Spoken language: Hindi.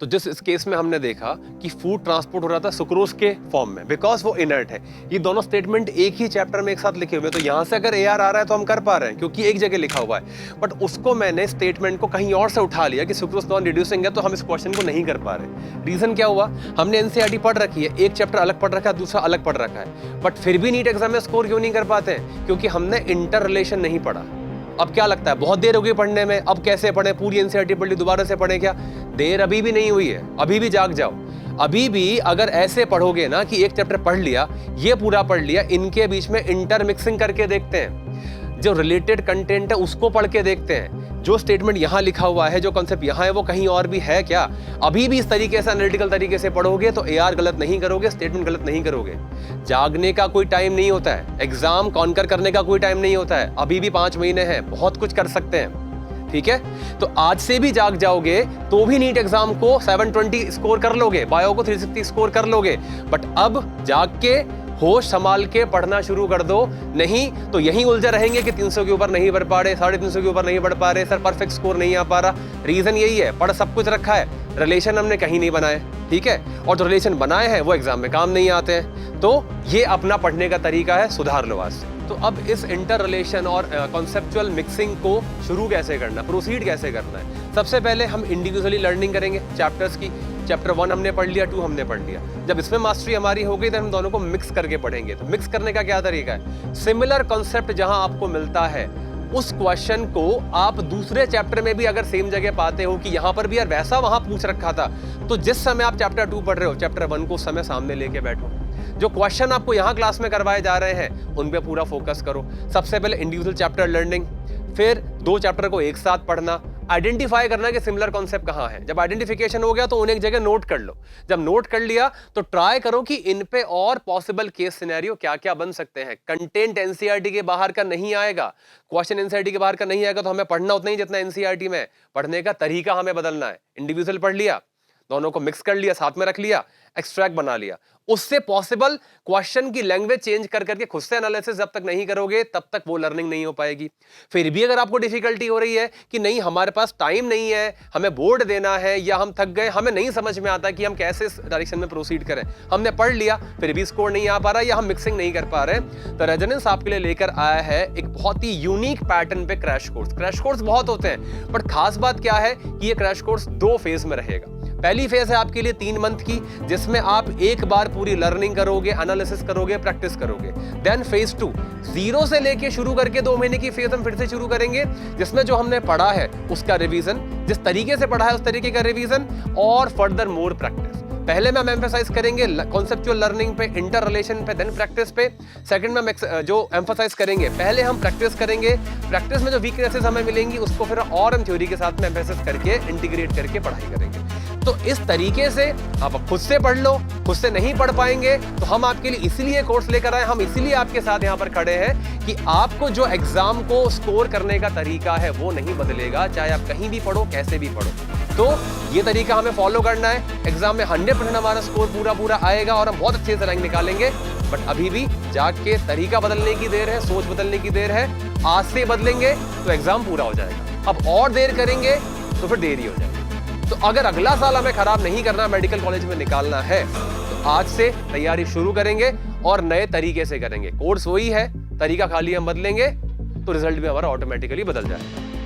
तो जिस इस केस में हमने देखा कि फूड ट्रांसपोर्ट हो रहा था सुक्रोज के फॉर्म में, बिकॉज वो इनर्ट है। ये दोनों स्टेटमेंट एक ही चैप्टर में एक साथ लिखे हुए हैं, तो यहां से अगर AR आ रहा है तो हम कर पा रहे हैं क्योंकि एक जगह लिखा हुआ है। बट उसको मैंने स्टेटमेंट को कहीं और से उठा लिया कि सुक्रोज नॉन रिड्यूसिंग है, तो हम इस क्वेश्चन को नहीं कर पा रहे। रीजन क्या हुआ, हमने NCERT पढ़ रखी है, एक चैप्टर अलग पढ़ रखा है, दूसरा अलग पढ़ रखा है, बट फिर भी नीट एग्जाम में स्कोर क्यों नहीं कर पाते हैं? क्योंकि हमने इंटर रिलेशन नहीं पढ़ा। अब क्या लगता है बहुत देर हो गई पढ़ने में, अब कैसे पढ़े, पूरी NCERT पढ़ ली, दोबारा से पढ़े क्या? देर अभी भी नहीं हुई है, अभी भी जाग जाओ। अभी भी अगर ऐसे पढ़ोगे ना कि एक चैप्टर पढ़ लिया, ये पूरा पढ़ लिया, इनके बीच में इंटर मिक्सिंग करके देखते हैं, जो रिलेटेड कंटेंट है उसको पढ़ के देखते हैं, जो स्टेटमेंट यहाँ लिखा हुआ है, जो कॉन्सेप्ट यहाँ है, वो कहीं और भी है क्या? अभी भी इस तरीके से एनालिटिकल तरीके से पढ़ोगे तो AR गलत नहीं करोगे, स्टेटमेंट गलत नहीं करोगे। जागने का कोई टाइम नहीं होता है, एग्जाम कॉन्कर करने का कोई टाइम नहीं होता है, अभी भी 5 महीने हैं, बहुत कुछ कर सकते हैं। ठीक है, तो आज से भी जाग जाओगे तो भी नीट एग्जाम को 720 स्कोर कर लोगे, बायो को 360 स्कोर कर लोगे। बट अब जाग के होश संभाल के पढ़ना शुरू कर दो, नहीं तो यहीं उलझे रहेंगे कि 300 के ऊपर नहीं पढ़ पा रहे, 350 के ऊपर नहीं पढ़ पा रहे, सर परफेक्ट स्कोर नहीं आ पा रहा। रीजन यही है, पढ़ सब कुछ रखा है, रिलेशन हमने कहीं नहीं बनाए। ठीक है, और जो रिलेशन बनाए हैं वो एग्जाम में काम नहीं आते हैं। तो ये अपना पढ़ने का तरीका है, सुधार लो आज से। तो अब इस इंटर रिलेशन और कॉन्सेप्चुअल मिक्सिंग को शुरू कैसे करना, प्रोसीड कैसे करना है? सबसे पहले हम इंडिविजुअली लर्निंग करेंगे चैप्टर्स की। चैप्टर 1 हमने पढ़ लिया, 2 हमने पढ़ लिया। जब इसमें मास्टरी हमारी हो गई तो हम दोनों को मिक्स करके पढ़ेंगे। तो मिक्स करने का क्या तरीका है? सिमिलर कॉन्सेप्ट जहां आपको मिलता है उस क्वेश्चन को आप दूसरे चैप्टर में भी अगर सेम जगह पाते हो कि यहां पर भी यार वैसा वहां पूछ रखा था, तो जिस समय आप चैप्टर 2 पढ़ रहे हो, चैप्टर 1 को उस समय सामने लेके बैठो। जो क्वेश्चन आपको यहाँ क्लास में करवाए जा रहे हैं उन पे पूरा फोकस करो। सबसे पहले इंडिविजुअल चैप्टर लर्निंग, फिर 2 चैप्टर को एक साथ पढ़ना, आइडेंटिफाई करना कि सिमिलर कॉन्सेप्ट कहाँ है। जब आइडेंटिफिकेशन हो गया तो उन्हें एक जगह नोट कर लो। जब नोट कर लिया तो ट्राई करो कि इन पे और पॉसिबल केस सिनेरियो क्या क्या बन सकते हैं। कंटेंट NCERT के बाहर का नहीं आएगा, क्वेश्चन NCERT के बाहर का नहीं आएगा, तो हमें पढ़ना उतना ही जितना NCERT में। पढ़ने का तरीका हमें बदलना है। इंडिविजुअल पढ़ लिया, दोनों को मिक्स कर लिया, साथ में रख लिया, एक्सट्रैक्ट बना लिया, उससे पॉसिबल क्वेश्चन की लैंग्वेज चेंज कर करके खुद से एनालिसिस जब तक नहीं करोगे तब तक वो लर्निंग नहीं हो पाएगी। फिर भी अगर आपको डिफिकल्टी हो रही है कि नहीं हमारे पास टाइम नहीं है, हमें बोर्ड देना है, या हम थक गए, हमें नहीं समझ में आता कि हम कैसे इस डायरेक्शन में प्रोसीड करें, हमने पढ़ लिया फिर भी स्कोर नहीं आ पा रहा, या हम मिक्सिंग नहीं कर पा रहे, तो रेजोनेंस आपके लिए लेकर आया है एक बहुत ही यूनिक पैटर्न पे क्रैश कोर्स। क्रैश कोर्स बहुत होते हैं, बट खास बात क्या है कि ये क्रैश कोर्स 2 फेज में रहेगा। पहली फेज है आपके लिए 3 मंथ की, जिसमें आप एक बार पूरी लर्निंग करोगे, एनालिसिस करोगे, प्रैक्टिस करोगे। देन फेज 2 0 से लेके शुरू करके 2 महीने की फेज हम फिर से शुरू करेंगे, जिसमें जो हमने पढ़ा है उसका रिवीजन, जिस तरीके से पढ़ा है उस तरीके का रिवीजन, और फर्दर मोर प्रैक्टिस। पहले में हम एम्फेसाइज करेंगे कॉन्सेप्चुअल लर्निंग पे, इंटर रिलेशन पे, देन प्रैक्टिस पे। सेकंड में हम जो एम्फेसाइज करेंगे, पहले हम प्रैक्टिस करेंगे, प्रैक्टिस में जो वीकनेसेस हमें मिलेंगी उसको फिर और हम थ्योरी के साथ में एम्फेसाइज करके इंटीग्रेट करके पढ़ाई करेंगे। तो इस तरीके से आप खुद से पढ़ लो। खुद से नहीं पढ़ पाएंगे तो हम आपके लिए इसीलिए कोर्स लेकर आए, हम इसीलिए आपके साथ यहाँ पर खड़े हैं कि आपको जो एग्जाम को स्कोर करने का तरीका है वो नहीं बदलेगा, चाहे आप कहीं भी पढ़ो, कैसे भी पढ़ो। तो ये तरीका हमें फॉलो करना है। एग्जाम में 100% हमारा स्कोर पूरा आएगा और हम बहुत अच्छे से रैंक निकालेंगे। बट अभी भी जाग के तरीका बदलने की देर है, सोच बदलने की देर है। आज से बदलेंगे तो एग्जाम पूरा हो जाएगा, अब और देर करेंगे तो फिर देरी हो जाएगी। तो अगर अगला साल हमें खराब नहीं करना, मेडिकल कॉलेज में निकालना है, तो आज से तैयारी शुरू करेंगे और नए तरीके से करेंगे। कोर्स वही है, तरीका खाली हम बदलेंगे तो रिजल्ट भी हमारा ऑटोमेटिकली बदल जाएगा।